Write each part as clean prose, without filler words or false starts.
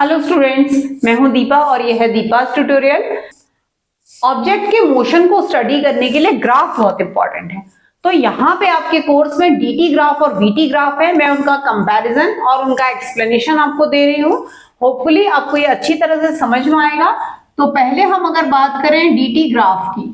Hello students, मैं हूं दीपा और यह है दीपा's ट्यूटोरियल। ऑब्जेक्ट के मोशन को स्टडी करने के लिए ग्राफ बहुत इंपॉर्टेंट है। तो यहाँ पे आपके कोर्स में डीटी ग्राफ और वीटी ग्राफ है। मैं उनका कंपैरिजन और उनका एक्सप्लेनेशन आपको दे रही हूँ। होपफुली आपको ये अच्छी तरह से समझ में आएगा। तो पहले हम अगर बात करें डीटी ग्राफ की,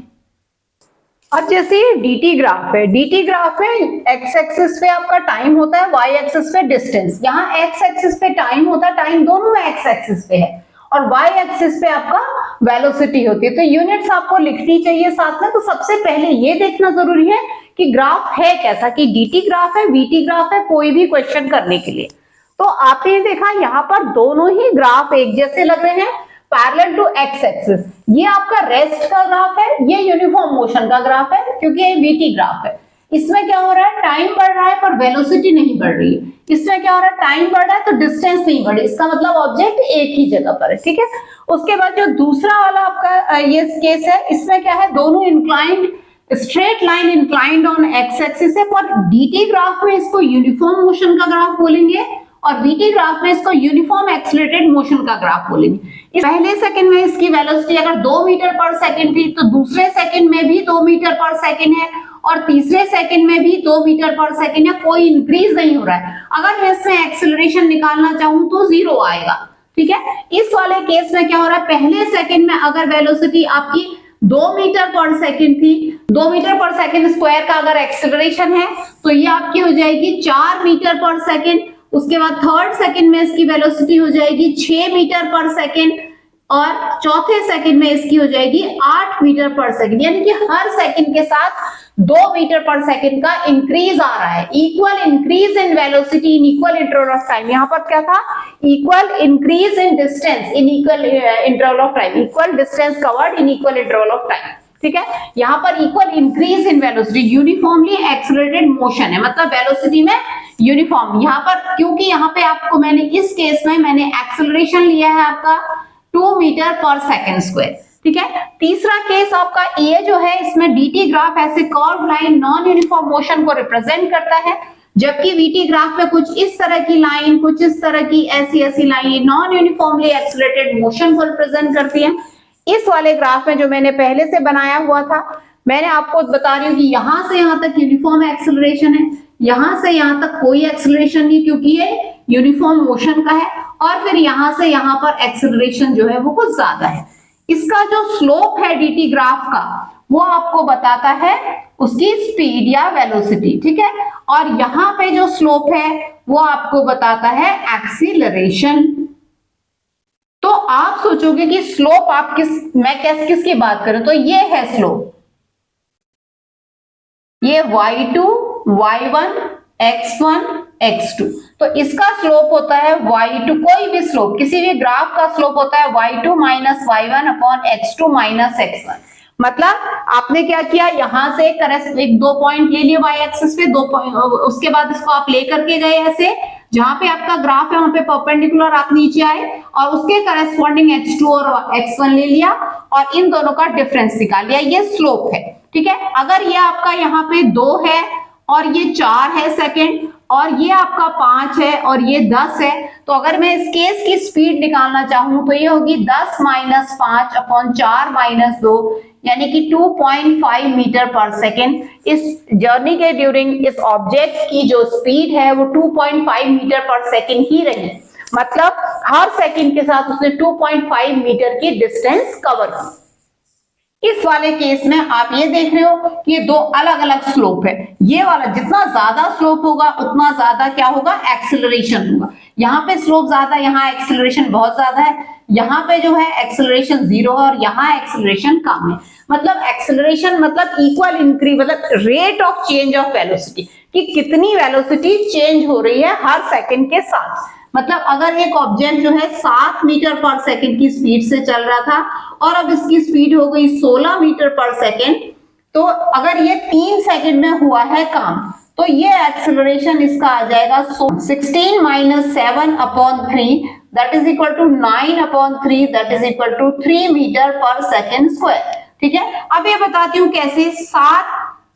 अब जैसे ये डीटी ग्राफ है, डीटी ग्राफ में एक्स एक्सिस पे आपका टाइम होता है, वाई एक्सिस पे डिस्टेंस। यहाँ एक्स एक्सिस पे टाइम होता है, टाइम दोनों एक्स एक्सिस पे है, और वाई एक्सिस पे आपका वेलोसिटी होती है। तो यूनिट्स आपको लिखनी चाहिए साथ में। तो सबसे पहले ये देखना जरूरी है कि ग्राफ है कैसा, कि डीटी ग्राफ है, वीटी ग्राफ है, कोई भी क्वेश्चन करने के लिए। तो आपने देखा यहाँ पर दोनों ही ग्राफ एक जैसे लग रहे हैं, पैरेलल टू एक्स एक्सिस। ये आपका रेस्ट का ग्राफ है, ये यूनिफॉर्म मोशन का ग्राफ है, क्योंकि ये वीटी ग्राफ है। इसमें क्या हो रहा है, टाइम बढ़ रहा है पर वेलोसिटी नहीं बढ़ रही है। इसमें क्या हो रहा है, टाइम बढ़ रहा है तो डिस्टेंस नहीं बढ़ी, इसका मतलब ऑब्जेक्ट एक ही जगह पर है। ठीक है, उसके बाद जो दूसरा वाला आपका ये केस है, इसमें क्या है, दोनों inclined straight line inclined on x axis है। पर डीटी ग्राफ में इसको यूनिफॉर्म मोशन का ग्राफ बोलेंगे और वीटी ग्राफ में इसको यूनिफॉर्म एक्सीलरेटेड मोशन का ग्राफ बोलेंगे। पहले सेकंड में इसकी वेलोसिटी अगर 2 मीटर पर सेकंड थी, तो दूसरे सेकंड में भी 2 मीटर पर सेकंड है, और तीसरे सेकंड में भी 2 मीटर पर सेकंड है। कोई इंक्रीज नहीं हो रहा है। अगर मैं इसमें एक्सीलरेशन निकालना चाहूं तो 0 आएगा। ठीक है, इस वाले केस में क्या हो रहा है, पहले सेकंड में अगर वेलोसिटी आपकी 2 मीटर पर सेकंड थी, 2 मीटर पर सेकंड स्क्वायर का अगर एक्सीलरेशन है, तो ये आपकी हो जाएगी 4 मीटर पर सेकंड। उसके बाद थर्ड सेकंड में इसकी वेलोसिटी हो जाएगी 6 मीटर पर सेकंड, और चौथे सेकंड में इसकी हो जाएगी 8 मीटर पर सेकंड। यानी कि हर सेकंड के साथ 2 मीटर पर सेकंड का इंक्रीज आ रहा है। Equal increase in velocity in equal interval of time. यहाँ पर क्या था, equal increase in distance in equal interval of time, equal distance covered in equal interval of time. ठीक है, यहाँ पर equal increase in velocity, uniformly accelerated motion है, मतलब वेलोसिटी में यूनिफॉर्म। यहाँ पर क्योंकि यहाँ पे आपको मैंने इस केस में मैंने एक्सीलरेशन लिया है आपका 2 मीटर पर सेकंड स्क्वायर। ठीक है, तीसरा केस आपका ये जो है, इसमें डीटी ग्राफ ऐसे curve line non uniform motion को रिप्रेजेंट करता है, जबकि वीटी ग्राफ में कुछ इस तरह की लाइन, कुछ इस तरह की ऐसी ऐसी line non uniformly accelerated motion को रिप्रेजेंट करती है। इस वाले ग्राफ में जो मैंने पहले से बनाया हुआ था, मैंने आपको बता रही हूँ कि यहां से यहां तक यूनिफॉर्म एक्सीलरेशन है, यहां से यहां तक कोई एक्सीलरेशन नहीं, क्योंकि ये यूनिफॉर्म मोशन का है, और फिर यहां से यहां पर एक्सीलरेशन जो है वो कुछ ज्यादा है। इसका जो स्लोप है डीटी ग्राफ का, वो आपको बताता है उसकी स्पीड या वेलोसिटी। ठीक है, और यहां पे जो स्लोप है वो आपको बताता है एक्सीलरेशन। तो आप सोचोगे कि स्लोप आप किसकी बात करें, तो ये है स्लोप, ये y2, y1, x1, x2। तो इसका स्लोप होता है y2, कोई भी स्लोप, किसी भी ग्राफ का स्लोप होता है y2 minus y1 upon x2 minus x1। मतलब आपने क्या किया, यहां से एक 2 पॉइंट ले लिए y एक्सिस पे, 2 पॉइंट, उसके बाद इसको आप लेकर के गए ऐसे, जहां पे आपका ग्राफ है वहां पे परपेंडिकुलर आप नीचे आए, और उसके करस्पॉन्डिंग x2 और x1 ले लिया, और इन दोनों का डिफरेंस निकाल लिया, ये स्लोप है। ठीक है, अगर ये आपका यहाँ पे 2 है और ये 4 है सेकंड, और ये आपका 5 है और ये 10 है, तो अगर मैं इस केस की स्पीड निकालना चाहूं तो ये होगी 10 माइनस 5 अपॉन 4 माइनस 2, यानी कि 2.5 मीटर पर सेकेंड। इस जर्नी के ड्यूरिंग इस ऑब्जेक्ट की जो स्पीड है वो 2.5 मीटर पर सेकेंड ही रही, मतलब हर सेकेंड के साथ उसने 2.5 मीटर की डिस्टेंस कवर की। इस वाले केस में आप ये देख रहे हो कि ये 2 अलग अलग स्लोप है। ये वाला जितना ज्यादा स्लोप होगा उतना ज्यादा क्या होगा, एक्सीलरेशन होगा। यहाँ पे स्लोप ज्यादा, यहाँ एक्सीलरेशन बहुत ज्यादा है। यहाँ पे जो है एक्सीलरेशन 0 है और यहाँ एक्सीलरेशन कम है। मतलब एक्सीलरेशन मतलब इक्वल इंक्रीज, मतलब rate of change of velocity, कि कितनी वेलोसिटी चेंज हो रही है हर सेकंड के साथ। मतलब अगर एक ऑब्जेक्ट जो है 7 मीटर पर सेकंड की स्पीड से चल रहा था, और अब इसकी स्पीड हो गई 16 मीटर पर सेकंड, तो अगर ये 3 सेकंड में हुआ है काम, तो ये एक्सीलरेशन इसका आ जाएगा 16 minus 7 upon 3, that is equal to 9 upon 3, that is equal to 3 metre पर सेकंड स्क्वायर। ठीक है, अब ये बताती हूँ कैसे।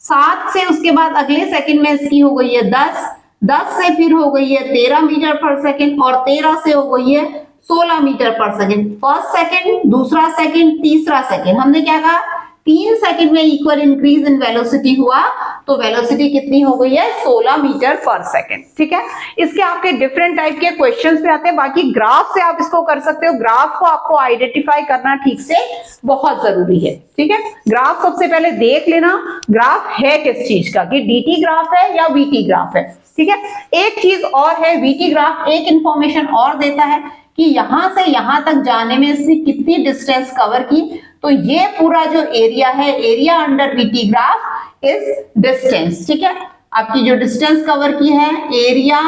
7 से उसके बाद अगले सेकंड में इसकी हो गई है 10 से फिर हो गई है 13 मीटर पर सेकंड, और 13 से हो गई है 16 मीटर पर सेकेंड। फर्स्ट सेकेंड, दूसरा सेकेंड, तीसरा सेकेंड, हमने क्या कहा 3 सेकेंड में इक्वल इंक्रीज इन वेलोसिटी हुआ, तो वेलोसिटी कितनी हो गई है 16 मीटर पर सेकेंड। ठीक है, इसके आपके डिफरेंट टाइप के क्वेश्चंस भी आते हैं, बाकी ग्राफ से आप इसको कर सकते हो। ग्राफ को आपको आइडेंटिफाई करना ठीक से बहुत जरूरी है। ठीक है, ग्राफ सबसे पहले देख लेना ग्राफ है किस चीज का, कि डीटी ग्राफ है या वीटी ग्राफ है। ठीक है, एक चीज और है, वीटी ग्राफ एक इंफॉर्मेशन और देता है कि यहां से यहां तक जाने में इसने कितनी डिस्टेंस कवर की। तो ये पूरा जो एरिया है, area under VT graph is distance. ठीक है, आपकी जो डिस्टेंस कवर की है area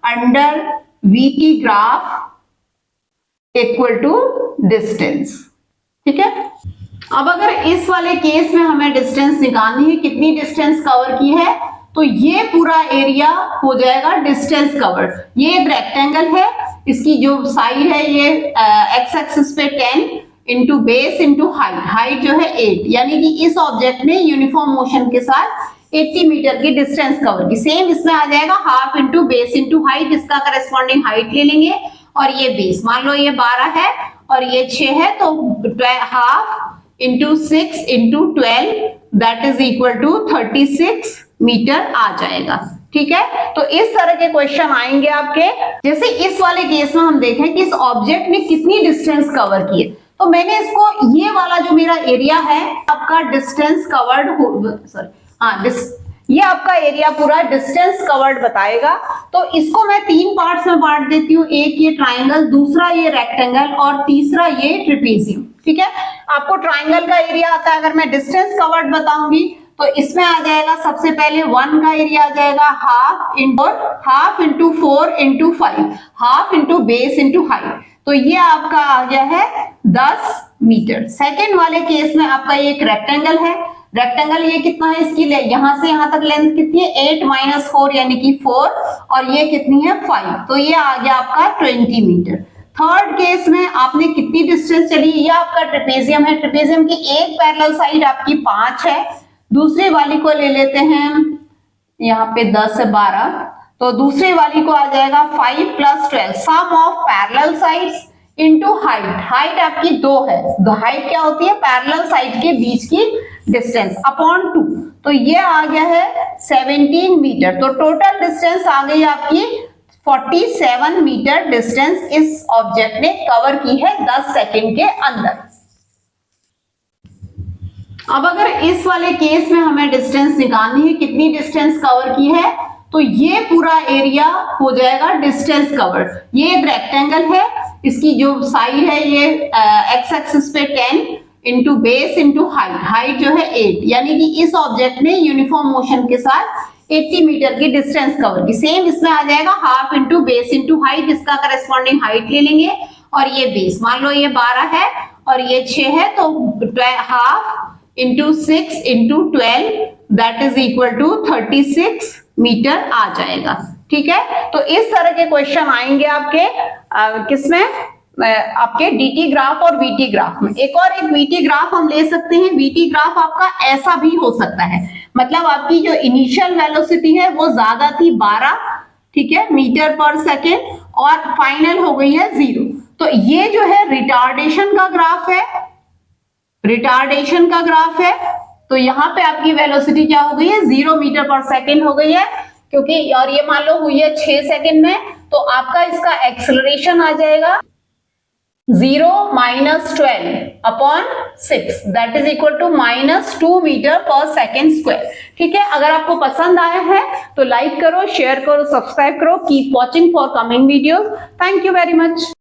under VT graph equal to distance. ठीक है, अब अगर इस वाले केस में हमें डिस्टेंस निकालनी है, कितनी डिस्टेंस कवर की है, तो ये पूरा एरिया हो जाएगा डिस्टेंस कवर्ड। ये एक रेक्टेंगल है, इसकी जो साइड है ये एक्स एक्सिस पे 10 into base into height, height जो है 8, यानी कि इस ऑब्जेक्ट ने यूनिफॉर्म मोशन के साथ 80 मीटर की डिस्टेंस कवर की। सेम इसमें आ जाएगा half into base into height, इसका करेस्पॉन्डिंग हाइट ले लेंगे और ये बेस, मान लो ये 12 है और ये 6 है, तो half into 6 into 12 that is equal to 36 metre आ जाएगा। ठीक है, तो इस तरह के क्वेश्चन आएंगे आपके। जैसे इस वाले केस में हम देखें कि इस ऑब्जेक्ट ने कितनी डिस्टेंस कवर की है, तो मैंने इसको ये वाला जो मेरा एरिया है आपका डिस्टेंस कवर्ड, ये आपका एरिया पूरा डिस्टेंस कवर्ड बताएगा। तो इसको मैं 3 पार्ट्स में बांट देती हूँ, एक ये ट्राइंगल, दूसरा ये रेक्टेंगल और तीसरा ये ट्रेपेजियम। ठीक है, आपको ट्राइंगल का एरिया आता है, अगर मैं डिस्टेंस कवर्ड बताऊंगी तो इसमें आ जाएगा सबसे पहले 1 का एरिया आ जाएगा half into 4 into 5, half into base into height, तो ये आपका आ गया है 10 मीटर। सेकेंड वाले केस में आपका ये एक रेक्टेंगल है, रेक्टेंगल ये कितना है, इसकी यहां से यहां तक लेंथ कितनी है 8 माइनस 4 यानी कि 4, और ये कितनी है 5, तो ये आ गया आपका 20 मीटर। थर्ड केस में आपने कितनी डिस्टेंस चली, ये आपका ट्रेपेजियम है, ट्रेपेजियम की एक पैरेलल साइड आपकी 5 है, दूसरी वाली को ले लेते हैं यहाँ पे 10 से 12, तो दूसरी वाली को आ जाएगा 5 plus 12, sum of parallel sides into height, height आपकी 2 है, हाइट क्या होती है पैरेलल साइड के बीच की डिस्टेंस अपॉन 2, तो ये आ गया है 17 मीटर। तो टोटल डिस्टेंस आ गई आपकी 47 मीटर डिस्टेंस इस ऑब्जेक्ट ने कवर की है 10 सेकेंड के अंदर। अब अगर इस वाले केस में हमें डिस्टेंस निकालनी है, कितनी डिस्टेंस कवर की है, तो ये पूरा एरिया हो जाएगा डिस्टेंस कवर्ड। ये एक रेक्टेंगल है, इसकी जो साइड है ये एक्स एक्सिस पे 10 into base into height, height जो है 8, यानी कि इस ऑब्जेक्ट ने यूनिफॉर्म मोशन के साथ 80 मीटर की डिस्टेंस कवर की। सेम इसमें आ जाएगा half into base into height, इसका करेस्पॉन्डिंग हाइट ले लेंगे और ये बेस, मान लो ये 12 है और ये 6 है, तो half into 6 into 12 that is equal to 36 metre आ जाएगा। ठीक है, तो इस तरह के क्वेश्चन आएंगे आपके किसमें, आपके डीटी ग्राफ और वीटी ग्राफ में। एक वीटी ग्राफ हम ले सकते हैं, वीटी ग्राफ आपका ऐसा भी हो सकता है, मतलब आपकी जो इनिशियल वेलोसिटी है वो ज्यादा थी 12, ठीक है, मीटर पर सेकेंड, और फाइनल हो गई है 0, तो ये जो है रिटार्डेशन का ग्राफ है, रिटार्डेशन का ग्राफ है। तो यहाँ पे आपकी वेलोसिटी क्या हो गई है 0 मीटर पर सेकेंड हो गई है, क्योंकि और ये मान लो हुई है 6 सेकेंड में, तो आपका इसका एक्सेलरेशन आ जाएगा 0 minus 12 upon 6 that is equal to -2 metre पर सेकेंड स्क्वायर। ठीक है, अगर आपको पसंद आया है तो लाइक करो, शेयर करो, सब्सक्राइब करो, keep watching for coming videos. Thank you very much.